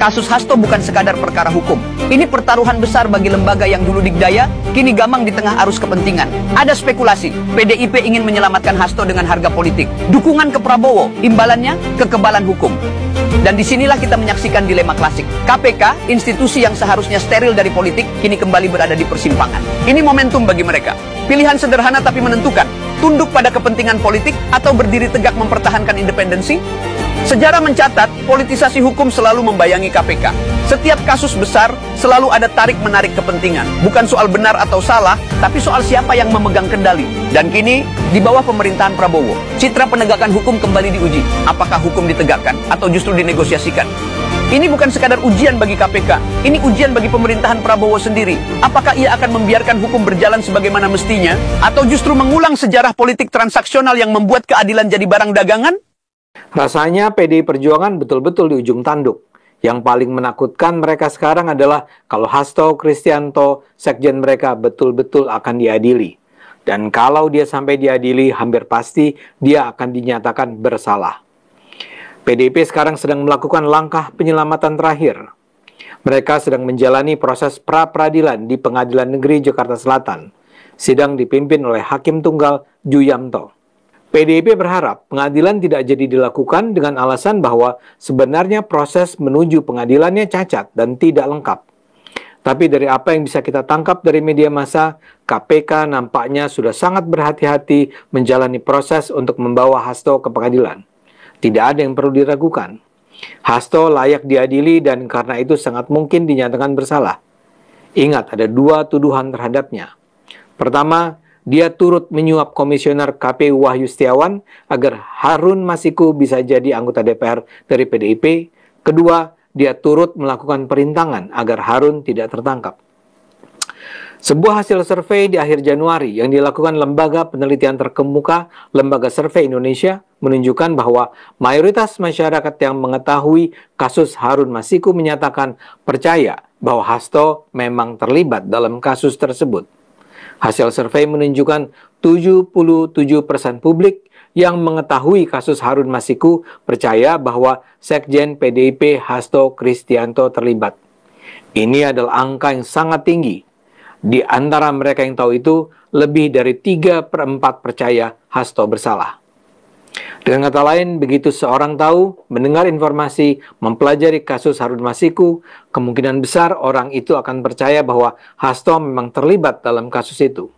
kasus Hasto bukan sekadar perkara hukum. Ini pertaruhan besar bagi lembaga yang dulu digdaya, kini gamang di tengah arus kepentingan. Ada spekulasi, PDIP ingin menyelamatkan Hasto dengan harga politik. Dukungan ke Prabowo, imbalannya kekebalan hukum. Dan disinilah kita menyaksikan dilema klasik. KPK, institusi yang seharusnya steril dari politik, kini kembali berada di persimpangan. Ini momentum bagi mereka. Pilihan sederhana tapi menentukan. Tunduk pada kepentingan politik atau berdiri tegak mempertahankan independensi? Sejarah mencatat, politisasi hukum selalu membayangi KPK. Setiap kasus besar selalu ada tarik-menarik kepentingan. Bukan soal benar atau salah, tapi soal siapa yang memegang kendali. Dan kini, di bawah pemerintahan Prabowo, citra penegakan hukum kembali diuji. Apakah hukum ditegakkan atau justru dinegosiasikan? Ini bukan sekadar ujian bagi KPK, ini ujian bagi pemerintahan Prabowo sendiri. Apakah ia akan membiarkan hukum berjalan sebagaimana mestinya, atau justru mengulang sejarah politik transaksional yang membuat keadilan jadi barang dagangan? Rasanya PDI Perjuangan betul-betul di ujung tanduk. Yang paling menakutkan mereka sekarang adalah kalau Hasto Kristianto, sekjen mereka betul-betul akan diadili. Dan kalau dia sampai diadili, hampir pasti dia akan dinyatakan bersalah. PDIP sekarang sedang melakukan langkah penyelamatan terakhir. Mereka sedang menjalani proses pra-peradilan di Pengadilan Negeri Jakarta Selatan. Sidang dipimpin oleh Hakim Tunggal Ju Yamto. PDIP berharap pengadilan tidak jadi dilakukan dengan alasan bahwa sebenarnya proses menuju pengadilannya cacat dan tidak lengkap. Tapi dari apa yang bisa kita tangkap dari media massa, KPK nampaknya sudah sangat berhati-hati menjalani proses untuk membawa Hasto ke pengadilan. Tidak ada yang perlu diragukan. Hasto layak diadili dan karena itu sangat mungkin dinyatakan bersalah. Ingat, ada dua tuduhan terhadapnya. Pertama, dia turut menyuap Komisioner KPU Wahyu Setiawan agar Harun Masiku bisa jadi anggota DPR dari PDIP. Kedua, dia turut melakukan perintangan agar Harun tidak tertangkap. Sebuah hasil survei di akhir Januari yang dilakukan Lembaga Penelitian Terkemuka, Lembaga Survei Indonesia, menunjukkan bahwa mayoritas masyarakat yang mengetahui kasus Harun Masiku menyatakan percaya bahwa Hasto memang terlibat dalam kasus tersebut. Hasil survei menunjukkan 77% publik yang mengetahui kasus Harun Masiku percaya bahwa Sekjen PDIP Hasto Kristianto terlibat. Ini adalah angka yang sangat tinggi. Di antara mereka yang tahu itu, lebih dari 3/4 percaya Hasto bersalah. Dengan kata lain, begitu seorang tahu, mendengar informasi, mempelajari kasus Harun Masiku, kemungkinan besar orang itu akan percaya bahwa Hasto memang terlibat dalam kasus itu.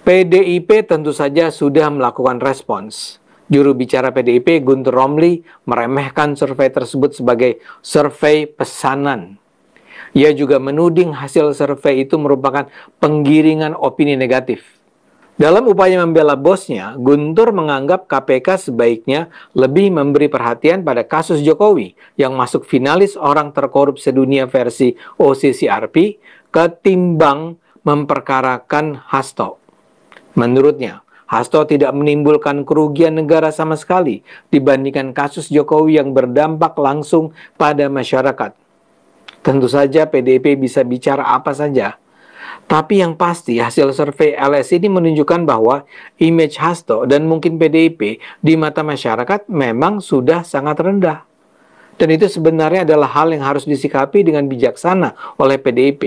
PDIP tentu saja sudah melakukan respons. Juru bicara PDIP, Guntur Romli, meremehkan survei tersebut sebagai survei pesanan. Ia juga menuding hasil survei itu merupakan penggiringan opini negatif. Dalam upaya membela bosnya, Guntur menganggap KPK sebaiknya lebih memberi perhatian pada kasus Jokowi yang masuk finalis orang terkorup sedunia versi OCCRP ketimbang memperkarakan Hasto. Menurutnya, Hasto tidak menimbulkan kerugian negara sama sekali dibandingkan kasus Jokowi yang berdampak langsung pada masyarakat. Tentu saja PDIP bisa bicara apa saja. Tapi yang pasti hasil survei LSI ini menunjukkan bahwa image Hasto dan mungkin PDIP di mata masyarakat memang sudah sangat rendah. Dan itu sebenarnya adalah hal yang harus disikapi dengan bijaksana oleh PDIP.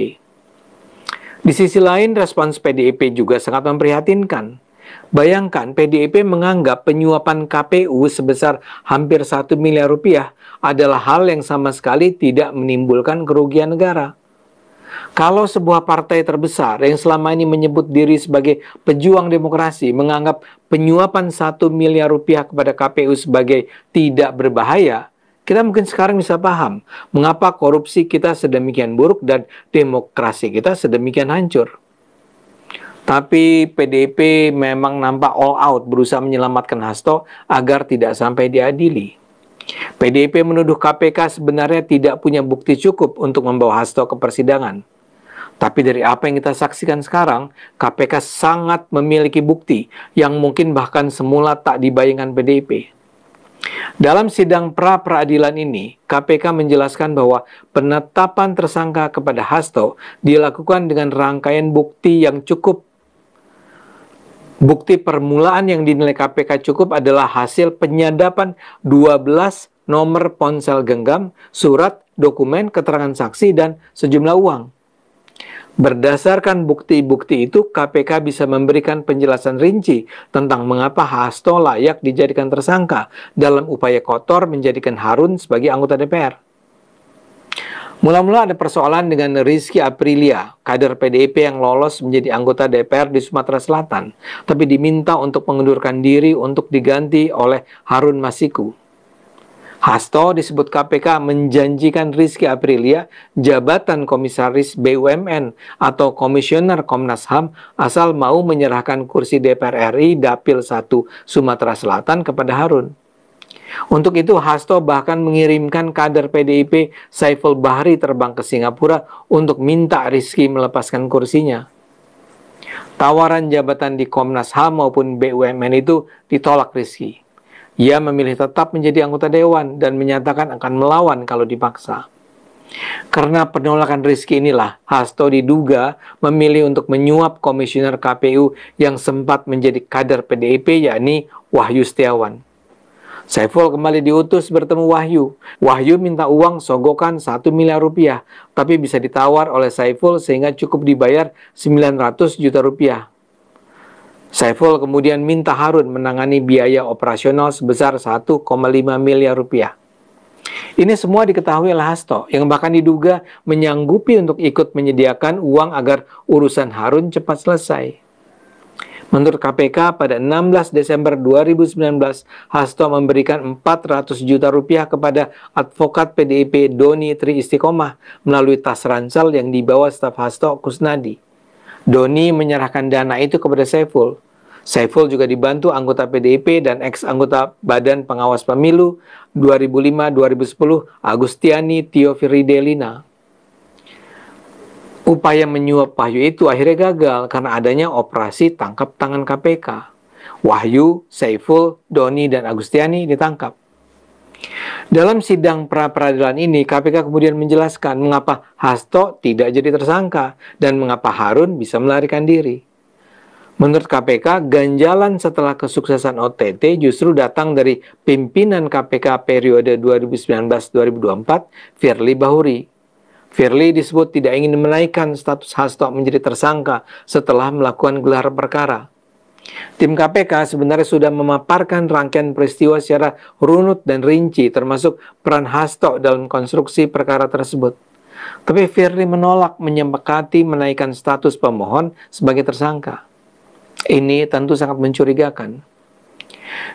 Di sisi lain, respons PDIP juga sangat memprihatinkan. Bayangkan PDIP menganggap penyuapan KPU sebesar hampir 1 miliar rupiah adalah hal yang sama sekali tidak menimbulkan kerugian negara. Kalau sebuah partai terbesar yang selama ini menyebut diri sebagai pejuang demokrasi menganggap penyuapan 1 miliar rupiah kepada KPU sebagai tidak berbahaya, kita mungkin sekarang bisa paham mengapa korupsi kita sedemikian buruk dan demokrasi kita sedemikian hancur. Tapi PDIP memang nampak all out berusaha menyelamatkan Hasto agar tidak sampai diadili. PDIP menuduh KPK sebenarnya tidak punya bukti cukup untuk membawa Hasto ke persidangan. Tapi dari apa yang kita saksikan sekarang, KPK sangat memiliki bukti yang mungkin bahkan semula tak dibayangkan PDIP. Dalam sidang pra-peradilan ini, KPK menjelaskan bahwa penetapan tersangka kepada Hasto dilakukan dengan rangkaian bukti yang cukup. Bukti permulaan yang dinilai KPK cukup adalah hasil penyadapan 12 nomor ponsel genggam, surat, dokumen, keterangan saksi, dan sejumlah uang. Berdasarkan bukti-bukti itu, KPK bisa memberikan penjelasan rinci tentang mengapa Hasto layak dijadikan tersangka dalam upaya kotor menjadikan Harun sebagai anggota DPR. Mula-mula ada persoalan dengan Rizky Aprilia, kader PDIP yang lolos menjadi anggota DPR di Sumatera Selatan, tapi diminta untuk mengundurkan diri untuk diganti oleh Harun Masiku. Hasto disebut KPK menjanjikan Rizky Aprilia jabatan komisaris BUMN atau komisioner Komnas HAM asal mau menyerahkan kursi DPR RI Dapil 1 Sumatera Selatan kepada Harun. Untuk itu Hasto bahkan mengirimkan kader PDIP Saiful Bahri terbang ke Singapura untuk minta Rizky melepaskan kursinya. Tawaran jabatan di Komnas HAM maupun BUMN itu ditolak Rizky. Ia memilih tetap menjadi anggota dewan dan menyatakan akan melawan kalau dipaksa. Karena penolakan Rizky inilah, Hasto diduga memilih untuk menyuap komisioner KPU yang sempat menjadi kader PDIP, yakni Wahyu Setiawan. Saiful kembali diutus bertemu Wahyu. Wahyu minta uang sogokan 1 miliar rupiah, tapi bisa ditawar oleh Saiful sehingga cukup dibayar 900 juta rupiah. Saiful kemudian minta Harun menangani biaya operasional sebesar 1,5 miliar rupiah. Ini semua diketahui oleh Hasto, yang bahkan diduga menyanggupi untuk ikut menyediakan uang agar urusan Harun cepat selesai. Menurut KPK, pada 16 Desember 2019, Hasto memberikan 400 juta rupiah kepada advokat PDIP Doni Tri Istiqomah melalui tas ransel yang dibawa staf Hasto Kusnadi. Doni menyerahkan dana itu kepada Saiful. Saiful juga dibantu anggota PDIP dan ex-anggota Badan Pengawas Pemilu 2005-2010 Agustiani Tio Firidelina. Upaya menyuap Wahyu itu akhirnya gagal karena adanya operasi tangkap tangan KPK. Wahyu, Saiful, Doni, dan Agustiani ditangkap. Dalam sidang pra-peradilan ini, KPK kemudian menjelaskan mengapa Hasto tidak jadi tersangka dan mengapa Harun bisa melarikan diri. Menurut KPK, ganjalan setelah kesuksesan OTT justru datang dari pimpinan KPK periode 2019-2024, Firly Bahuri. Firly disebut tidak ingin menaikkan status Hasto menjadi tersangka setelah melakukan gelar perkara. Tim KPK sebenarnya sudah memaparkan rangkaian peristiwa secara runut dan rinci, termasuk peran Hasto dalam konstruksi perkara tersebut. Tapi Firly menolak menyepakati menaikkan status pemohon sebagai tersangka. Ini tentu sangat mencurigakan.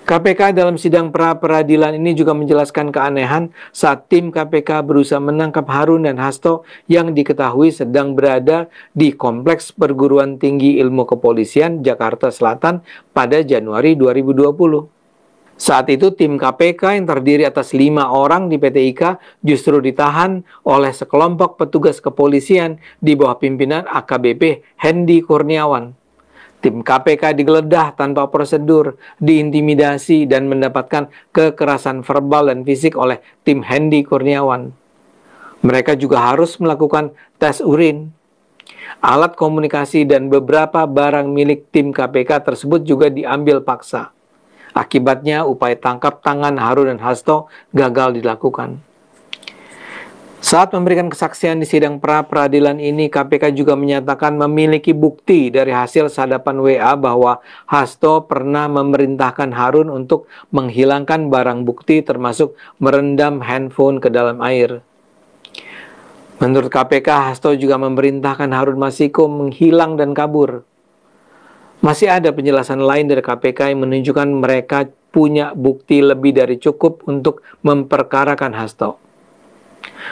KPK dalam sidang pra-peradilan ini juga menjelaskan keanehan saat tim KPK berusaha menangkap Harun dan Hasto yang diketahui sedang berada di Kompleks Perguruan Tinggi Ilmu Kepolisian Jakarta Selatan pada Januari 2020. Saat itu tim KPK yang terdiri atas 5 orang di PT IKA justru ditahan oleh sekelompok petugas kepolisian di bawah pimpinan AKBP Hendy Kurniawan. Tim KPK digeledah tanpa prosedur, diintimidasi, dan mendapatkan kekerasan verbal dan fisik oleh tim Hendy Kurniawan. Mereka juga harus melakukan tes urin. Alat komunikasi dan beberapa barang milik tim KPK tersebut juga diambil paksa. Akibatnya, upaya tangkap tangan Harun dan Hasto gagal dilakukan. Saat memberikan kesaksian di sidang pra-peradilan ini, KPK juga menyatakan memiliki bukti dari hasil sadapan WA bahwa Hasto pernah memerintahkan Harun untuk menghilangkan barang bukti termasuk merendam handphone ke dalam air. Menurut KPK, Hasto juga memerintahkan Harun Masiku menghilang dan kabur. Masih ada penjelasan lain dari KPK yang menunjukkan mereka punya bukti lebih dari cukup untuk memperkarakan Hasto.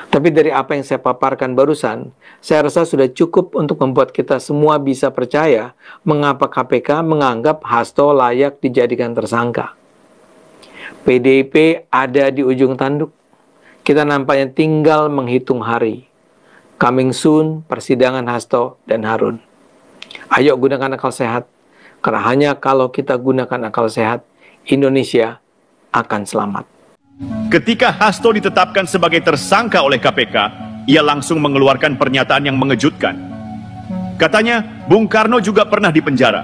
Tapi dari apa yang saya paparkan barusan, saya rasa sudah cukup untuk membuat kita semua bisa percaya mengapa KPK menganggap Hasto layak dijadikan tersangka. PDIP ada di ujung tanduk. Kita nampaknya tinggal menghitung hari. Coming soon, persidangan Hasto dan Harun. Ayo gunakan akal sehat, karena hanya kalau kita gunakan akal sehat, Indonesia akan selamat. Ketika Hasto ditetapkan sebagai tersangka oleh KPK, ia langsung mengeluarkan pernyataan yang mengejutkan. Katanya, Bung Karno juga pernah dipenjara.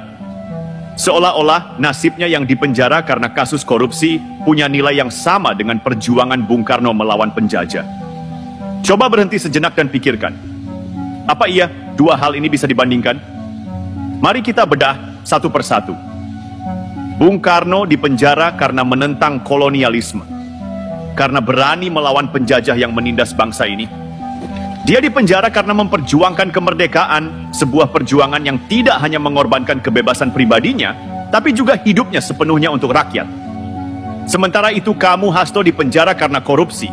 Seolah-olah nasibnya yang dipenjara karena kasus korupsi punya nilai yang sama dengan perjuangan Bung Karno melawan penjajah. Coba berhenti sejenak dan pikirkan. Apa iya dua hal ini bisa dibandingkan? Mari kita bedah satu persatu. Bung Karno dipenjara karena menentang kolonialisme, karena berani melawan penjajah yang menindas bangsa ini. Dia dipenjara karena memperjuangkan kemerdekaan, sebuah perjuangan yang tidak hanya mengorbankan kebebasan pribadinya, tapi juga hidupnya sepenuhnya untuk rakyat. Sementara itu kamu, Hasto, dipenjara karena korupsi,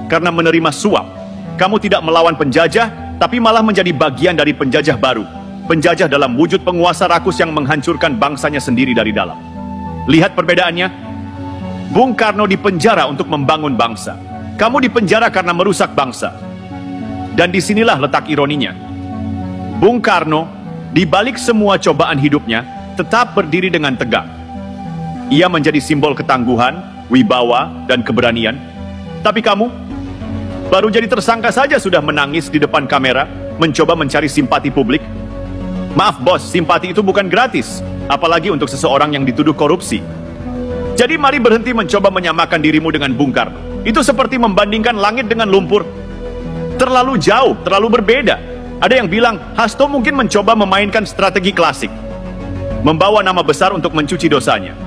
karena menerima suap. Kamu tidak melawan penjajah, tapi malah menjadi bagian dari penjajah baru. Penjajah dalam wujud penguasa rakus yang menghancurkan bangsanya sendiri dari dalam. Lihat perbedaannya. Bung Karno dipenjara untuk membangun bangsa. Kamu dipenjara karena merusak bangsa. Dan disinilah letak ironinya. Bung Karno, di balik semua cobaan hidupnya, tetap berdiri dengan tegak. Ia menjadi simbol ketangguhan, wibawa, dan keberanian. Tapi kamu, baru jadi tersangka saja sudah menangis di depan kamera, mencoba mencari simpati publik. Maaf bos, simpati itu bukan gratis, apalagi untuk seseorang yang dituduh korupsi. Jadi mari berhenti mencoba menyamakan dirimu dengan Bung Karno. Itu seperti membandingkan langit dengan lumpur. Terlalu jauh, terlalu berbeda. Ada yang bilang, Hasto mungkin mencoba memainkan strategi klasik. Membawa nama besar untuk mencuci dosanya.